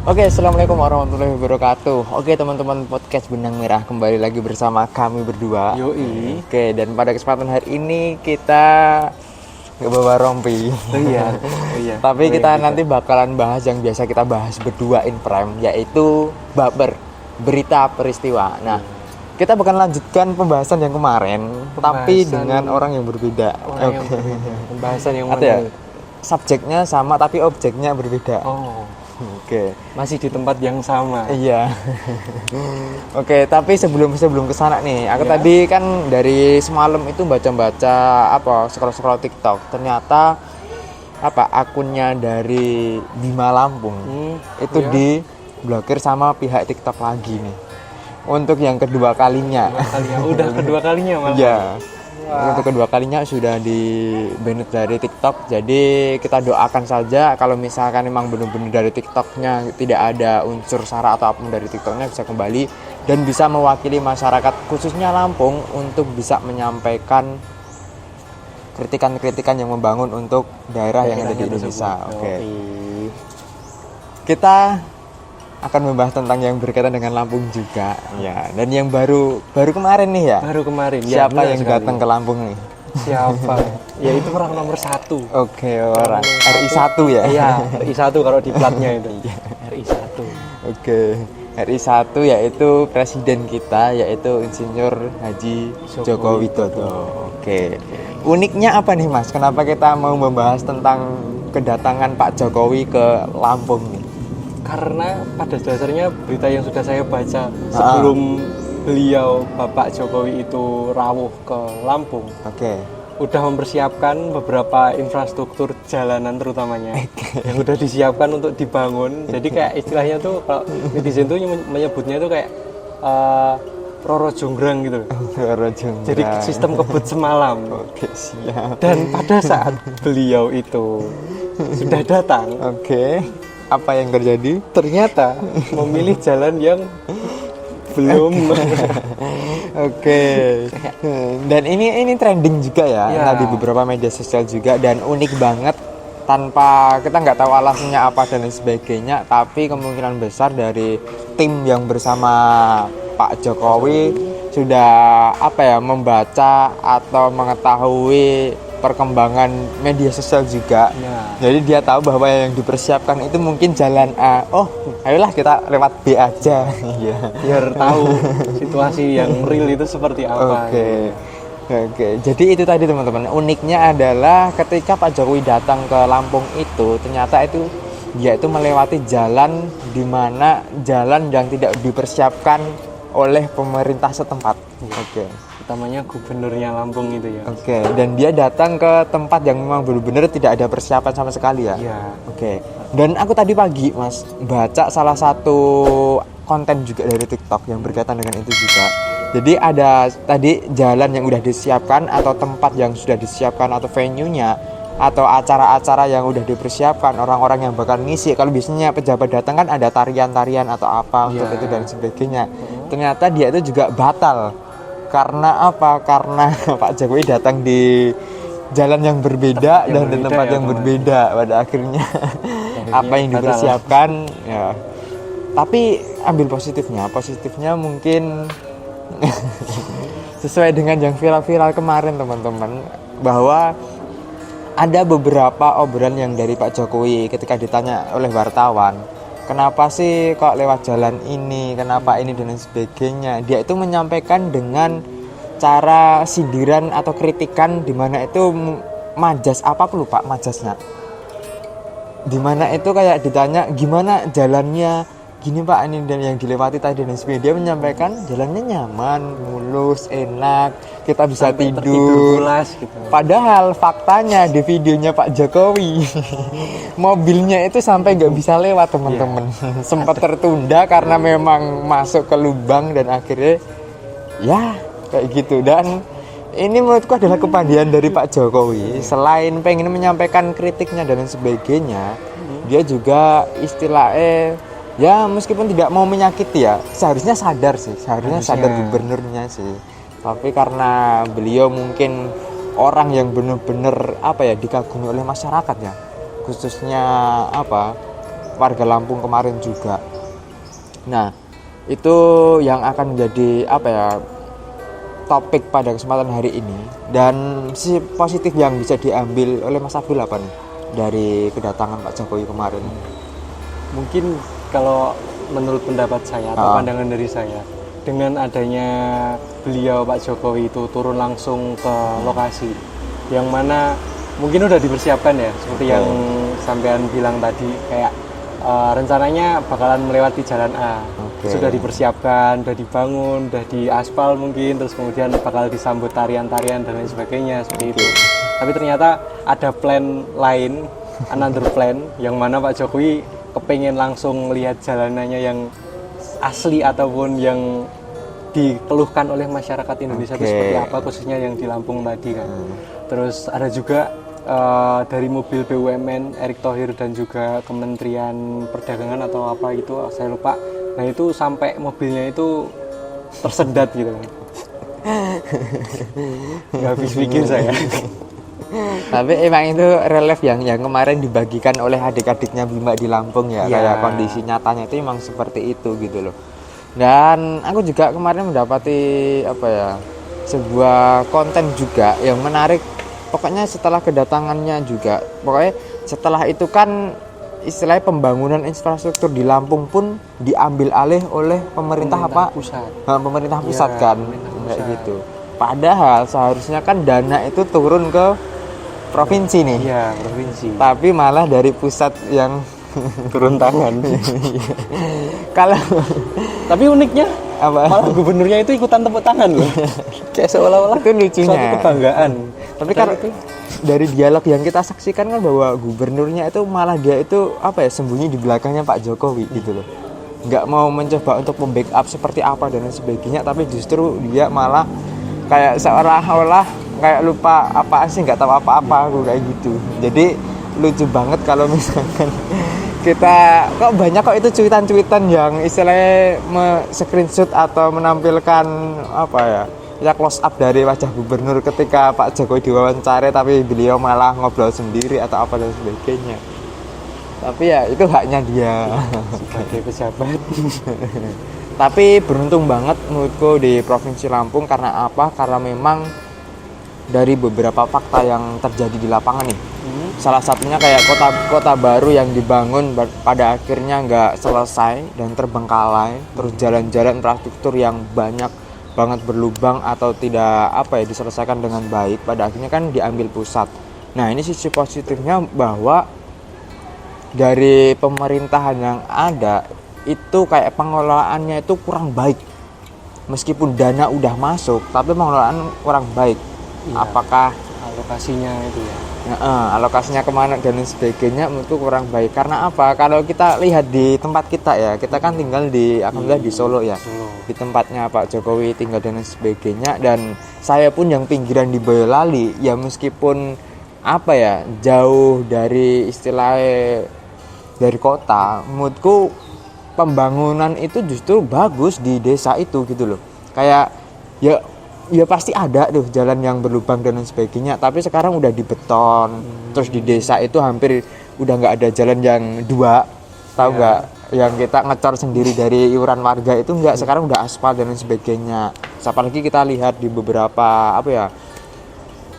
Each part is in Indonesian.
Oke, assalamualaikum warahmatullahi wabarakatuh. Oke, teman-teman podcast Benang Merah kembali lagi bersama kami berdua. Yoi. Oke, dan pada kesempatan hari ini kita nggak bawa rompi. Iya. Tapi kita nanti bakalan bahas yang biasa kita bahas berdua in prime, yaitu baper, berita peristiwa. Nah, kita bakal lanjutkan pembahasan yang kemarin, tapi dengan orang yang berbeda. Pembahasan yang Ada ya? mana? Subjeknya sama tapi objeknya berbeda. Oh, Oke. masih di tempat yang sama. Iya. Oke, tapi sebelum kesana nih, aku Ya. tadi kan dari semalam itu baca-baca scroll TikTok. Ternyata akunnya dari Bima Lampung itu ya. diblokir sama pihak TikTok lagi nih. Untuk yang kedua kalinya. Udah kedua kalinya malah. Iya. Untuk kedua kalinya sudah di-ban dari TikTok. Jadi kita doakan saja kalau misalkan memang benar-benar dari TikToknya tidak ada unsur sara atau apapun dari TikToknya bisa kembali dan bisa mewakili masyarakat khususnya Lampung untuk bisa menyampaikan kritikan-kritikan yang membangun untuk daerah yang ada di Indonesia. Oke. Kita akan membahas tentang yang berkaitan dengan Lampung juga. Ya, dan yang baru kemarin nih ya. Baru kemarin. Siapa benar yang sekali. datang ke Lampung nih? Siapa? Ya itu orang nomor 1. Oke, orang RI1 ya? Iya, RI1 kalau di platnya itu. RI1. Oke, RI1 yaitu presiden kita, yaitu Insinyur Haji Joko Widodo. Oke. Uniknya apa nih Mas? Kenapa kita mau membahas tentang kedatangan Pak Jokowi ke Lampung nih? Karena pada dasarnya berita yang sudah saya baca sebelum beliau Bapak Jokowi itu rawuh ke Lampung, udah mempersiapkan beberapa infrastruktur jalanan terutamanya yang udah disiapkan untuk dibangun. Jadi kayak istilahnya tuh kalau netizen tuh menyebutnya tuh kayak Roro Jonggrang gitu. Jadi sistem kebut semalam. Oke, siap. Dan pada saat beliau itu sudah datang, apa yang terjadi? ternyata memilih jalan yang belum. Oke. Dan ini trending juga ya, Ya. di beberapa media sosial juga, dan unik banget tanpa kita nggak tahu alasannya apa dan lain sebagainya, tapi kemungkinan besar dari tim yang bersama Pak Jokowi sudah membaca atau mengetahui perkembangan media sosial juga. Ya. Jadi dia tahu bahwa yang dipersiapkan itu mungkin jalan A. Oh, ayolah kita lewat B aja. Iya. Biar tahu situasi yang real itu seperti apa. Oke. Jadi itu tadi teman-teman. Uniknya adalah ketika Pak Jokowi datang ke Lampung itu, ternyata dia itu melewati jalan di mana jalan yang tidak dipersiapkan oleh pemerintah setempat. Utamanya gubernurnya Lampung itu ya. Dan dia datang ke tempat yang memang benar-benar tidak ada persiapan sama sekali ya. Iya. Dan aku tadi pagi Mas baca salah satu konten juga dari TikTok yang berkaitan dengan itu juga. Jadi ada tadi jalan yang udah disiapkan atau tempat yang sudah disiapkan atau venue-nya atau acara-acara yang udah dipersiapkan, orang-orang yang bakal ngisi. Kalau biasanya pejabat datang kan ada tarian-tarian atau apa untuk itu dan sebagainya. Ternyata dia itu juga batal. Karena apa? Karena Pak Jokowi datang di jalan yang berbeda dan di tempat yang berbeda pada akhirnya. Apa yang dipersiapkan ya. Tapi ambil positifnya mungkin sesuai dengan yang viral-viral kemarin teman-teman, bahwa ada beberapa obrolan yang dari Pak Jokowi ketika ditanya oleh wartawan, kenapa sih kok lewat jalan ini, kenapa ini dan lain sebagainya. Dia itu menyampaikan dengan cara sindiran atau kritikan, di mana itu majas, apa aku lupa majasnya. Di mana itu kayak ditanya gimana jalannya, gini Pak ini dan yang dilewati tadi dan sebagainya. Dia menyampaikan jalannya nyaman, mulus, enak, kita bisa Sampai tidur pulas gitu. Padahal faktanya di videonya Pak Jokowi mobilnya itu sampai nggak bisa lewat teman-teman. Sempat tertunda karena memang masuk ke lubang dan akhirnya ya kayak gitu. Dan ini menurutku adalah kepandaian dari Pak Jokowi. Selain pengen menyampaikan kritiknya dan lain sebagainya, dia juga istilahnya ya meskipun tidak mau menyakiti ya, seharusnya sadar sadar gubernurnya sih. Tapi karena beliau mungkin orang yang benar-benar dikagumi oleh masyarakat ya, khususnya warga Lampung kemarin juga. Nah, itu yang akan menjadi apa ya, topik pada kesempatan hari ini. Dan sisi positif yang bisa diambil oleh Mas Abdul apa nih dari kedatangan Pak Jokowi kemarin? Mungkin kalau menurut pendapat saya atau pandangan dari saya, dengan adanya beliau Pak Jokowi itu turun langsung ke lokasi yang mana mungkin udah dipersiapkan ya, seperti yang sampean bilang tadi, kayak rencananya bakalan melewati jalan A. Sudah dipersiapkan, sudah dibangun, sudah diaspal mungkin, terus kemudian bakal disambut tarian-tarian dan lain sebagainya seperti itu. Tapi ternyata ada plan lain, another plan, yang mana Pak Jokowi kepengen langsung melihat jalanannya yang asli ataupun yang dikeluhkan oleh masyarakat Indonesia itu seperti apa, khususnya yang di Lampung tadi kan. Terus ada juga dari mobil BUMN Erick Thohir dan juga Kementerian Perdagangan atau apa gitu, saya lupa. Nah itu sampai mobilnya itu tersendat gitu kan. Nggak habis pikir saya. Tapi emang itu relief yang kemarin dibagikan oleh adik-adiknya Bima di Lampung ya, kayak kondisi nyatanya itu emang seperti itu gitu loh. Dan aku juga kemarin mendapati apa ya, sebuah konten juga yang menarik. Pokoknya setelah kedatangannya juga, pokoknya setelah itu kan istilahnya pembangunan infrastruktur di Lampung pun diambil alih oleh pemerintah pusat. Pemerintah pusat kan, kayak gitu. Padahal seharusnya kan dana itu turun ke provinsi nih. Iya, provinsi. Tapi malah dari pusat yang turun tangan. Kalau tapi uniknya apa? Malah gubernurnya itu ikutan tepuk tangan loh. Kayak seolah-olah itu lucunya. Suatu kebanggaan. Tapi karena dari dialog yang kita saksikan kan bahwa gubernurnya itu malah dia itu apa ya, sembunyi di belakangnya Pak Jokowi gitu loh. Nggak mau mencoba untuk membackup seperti apa dan sebagainya, tapi justru dia malah kayak seolah-olah kayak lupa apa sih, nggak tahu apa-apa aku kayak gitu. Jadi lucu banget kalau misalkan kita kok banyak kok itu cuitan-cuitan yang istilahnya screenshot atau menampilkan apa ya, ya close up dari wajah gubernur ketika Pak Jokowi diwawancara tapi beliau malah ngobrol sendiri atau apa dan sebagainya. Tapi ya itu haknya dia sebagai pejabat. Tapi beruntung banget menurutku di Provinsi Lampung. Karena apa? Karena memang dari beberapa fakta yang terjadi di lapangan nih. Salah satunya kayak kota baru yang dibangun pada akhirnya nggak selesai dan terbengkalai. Terus jalan-jalan infrastruktur yang banyak banget berlubang atau tidak apa ya, diselesaikan dengan baik, pada akhirnya kan diambil pusat. Nah ini sisi positifnya bahwa dari pemerintahan yang ada itu kayak pengelolaannya itu kurang baik. Meskipun dana udah masuk tapi pengelolaan kurang baik. Iya, apakah alokasinya itu ya? Alokasinya kemana dan sebagainya itu kurang baik. Karena apa? Kalau kita lihat di tempat kita ya, kita kan tinggal di alhamdulillah di Solo ya, di tempatnya Pak Jokowi tinggal dan sebagainya. Dan saya pun yang pinggiran di Boyolali ya, meskipun apa ya, jauh dari istilahnya dari kota, menurutku pembangunan itu justru bagus di desa itu gitu loh. Kayak ya pasti ada tuh jalan yang berlubang dan sebagainya, tapi sekarang udah dibeton. Terus di desa itu hampir udah nggak ada jalan yang dua, tahu nggak? Yang kita ngecor sendiri dari iuran warga itu nggak, sekarang udah aspal dan sebagainya. Apalagi kita lihat di beberapa apa ya,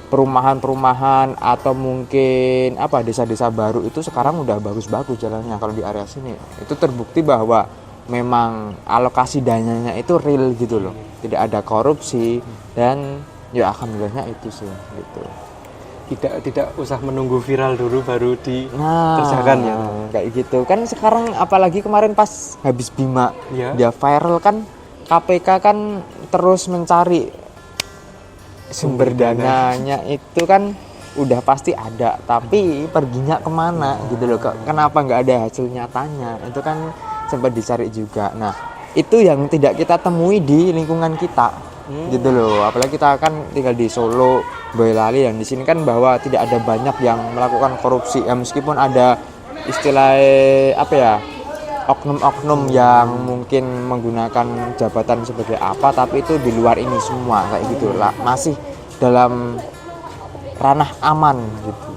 perumahan-perumahan atau mungkin apa desa-desa baru itu sekarang udah bagus-bagus jalannya. Kalau di area sini itu terbukti bahwa memang alokasi dananya itu real gitu loh, tidak ada korupsi. Dan ya alhamdulillahnya itu sih gitu. Tidak usah menunggu viral dulu baru dikerjakan ya kayak gitu kan. Sekarang apalagi kemarin pas habis Bima dia viral kan, KPK kan terus mencari sumber dananya itu kan udah pasti ada, tapi perginya kemana gitu loh. Kenapa nggak ada hasil nyatanya, itu kan sempat dicari juga. Nah itu yang tidak kita temui di lingkungan kita gitu loh. Apalagi kita kan tinggal di Solo, Boyolali, dan di sini kan bahwa tidak ada banyak yang melakukan korupsi ya, meskipun ada istilah apa ya, oknum-oknum yang mungkin menggunakan jabatan sebagai apa, tapi itu di luar ini semua kayak gitu lah, masih dalam ranah aman gitu.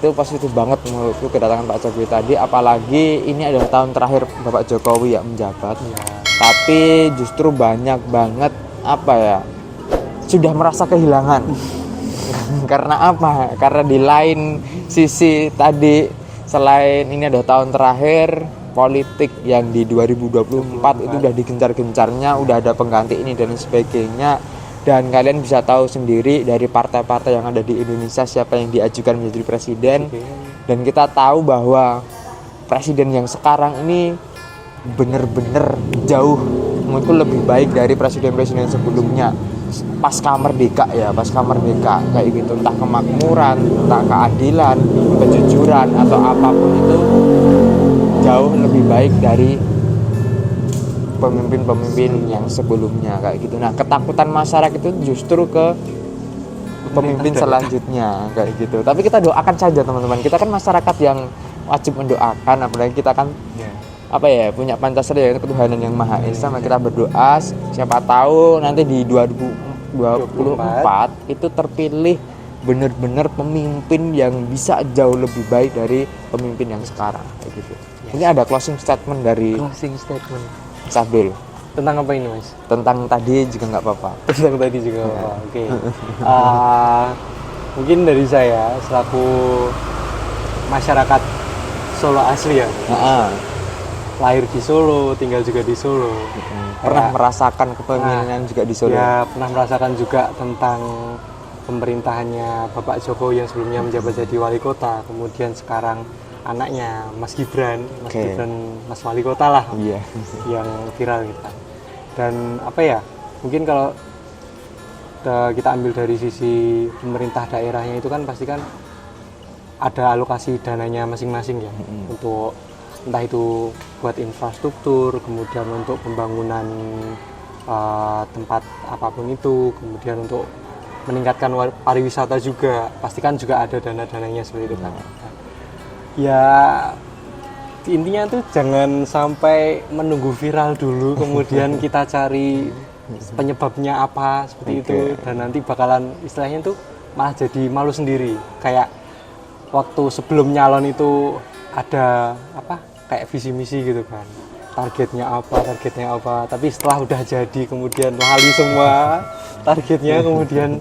itu positif banget menurutku kedatangan Pak Jokowi tadi, apalagi ini adalah tahun terakhir Bapak Jokowi ya menjabat. Tapi justru banyak banget sudah merasa kehilangan. Karena apa? Karena di lain sisi tadi, selain ini adalah tahun terakhir politik yang di 2024 itu udah digencar-gencarnya, udah ada pengganti ini dan sebagainya. Dan kalian bisa tahu sendiri dari partai-partai yang ada di Indonesia siapa yang diajukan menjadi presiden. Dan kita tahu bahwa presiden yang sekarang ini bener-bener jauh menurutku lebih baik dari presiden-presiden sebelumnya. Pasca merdeka kayak gitu, entah kemakmuran, entah keadilan, kejujuran atau apapun itu jauh lebih baik dari pemimpin-pemimpin yang sebelumnya kayak gitu. Nah, ketakutan masyarakat itu justru ke pemimpin selanjutnya kayak gitu. Tapi kita doakan saja teman-teman. Kita kan masyarakat yang wajib mendoakan, apalagi kita kan punya Pancasila yaitu ketuhanan yang Maha Esa. Kita berdoa siapa tahu nanti di 2024 itu terpilih benar-benar pemimpin yang bisa jauh lebih baik dari pemimpin yang sekarang kayak gitu. Ini ada closing statement dari Sabdul. Tentang apa ini, Mas? Tentang tadi juga nggak apa-apa. Tentang tadi juga nggak apa-apa. Oke. Mungkin dari saya selaku masyarakat Solo asli ya. Lahir di Solo, tinggal juga di Solo. Pernah merasakan kepemimpinan juga di Solo. Ya, pernah merasakan juga tentang pemerintahannya Bapak Jokowi yang sebelumnya menjabat jadi wali kota, kemudian sekarang anaknya Mas Gibran, Mas Wali Kota lah, yang viral gitu. Dan mungkin kalau kita ambil dari sisi pemerintah daerahnya itu kan pasti kan ada alokasi dananya masing-masing ya, untuk entah itu buat infrastruktur, kemudian untuk pembangunan tempat apapun itu, kemudian untuk meningkatkan pariwisata juga, pasti kan juga ada dana-dananya seperti itu kan. Ya intinya tuh jangan sampai menunggu viral dulu kemudian kita cari penyebabnya apa seperti itu, dan nanti bakalan istilahnya tuh malah jadi malu sendiri. Kayak waktu sebelum nyalon itu ada kayak visi misi gitu kan, targetnya apa, tapi setelah udah jadi kemudian lali semua targetnya. Kemudian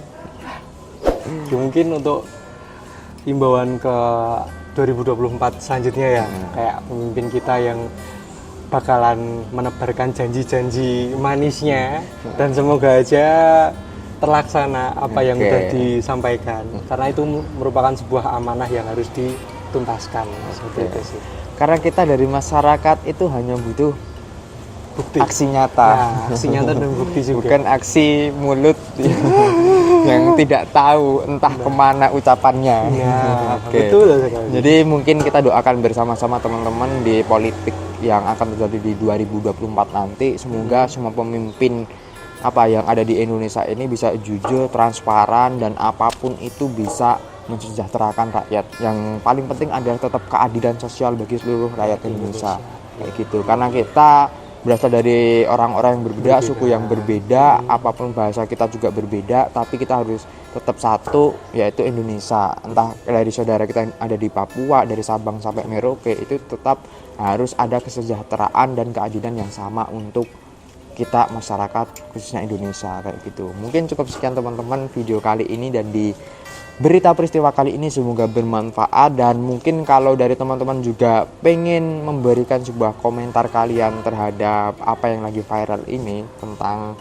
mungkin untuk himbauan ke 2024 selanjutnya ya, kayak pemimpin kita yang bakalan menebarkan janji-janji manisnya, dan semoga aja terlaksana apa yang sudah disampaikan, karena itu merupakan sebuah amanah yang harus dituntaskan seperti itu sih. Karena kita dari masyarakat itu hanya butuh bukti, aksi nyata. Aksi nyata dan bukti juga, bukan aksi mulut yang tidak tahu entah kemana ucapannya. Betul sekali. Jadi mungkin kita doakan bersama-sama teman-teman di politik yang akan terjadi di 2024 nanti, semoga semua pemimpin yang ada di Indonesia ini bisa jujur, transparan, dan apapun itu bisa mensejahterakan rakyat. Yang paling penting adalah tetap keadilan sosial bagi seluruh rakyat Indonesia kayak gitu. Karena kita berasal dari orang-orang yang berbeda, suku yang berbeda, apapun bahasa kita juga berbeda, tapi kita harus tetap satu, yaitu Indonesia. Entah dari saudara kita yang ada di Papua, dari Sabang sampai Merauke, itu tetap harus ada kesejahteraan dan keadilan yang sama untuk kita masyarakat khususnya Indonesia kayak gitu. Mungkin cukup sekian teman-teman video kali ini, dan di berita peristiwa kali ini semoga bermanfaat. Dan mungkin kalau dari teman-teman juga pengen memberikan sebuah komentar kalian terhadap apa yang lagi viral ini tentang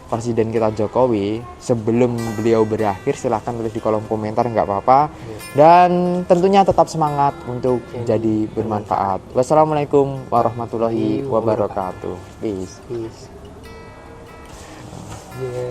Presiden kita Jokowi sebelum beliau berakhir, silahkan tulis di kolom komentar, nggak apa-apa. Dan tentunya tetap semangat untuk jadi bermanfaat. Wassalamualaikum warahmatullahi wabarakatuh. Peace.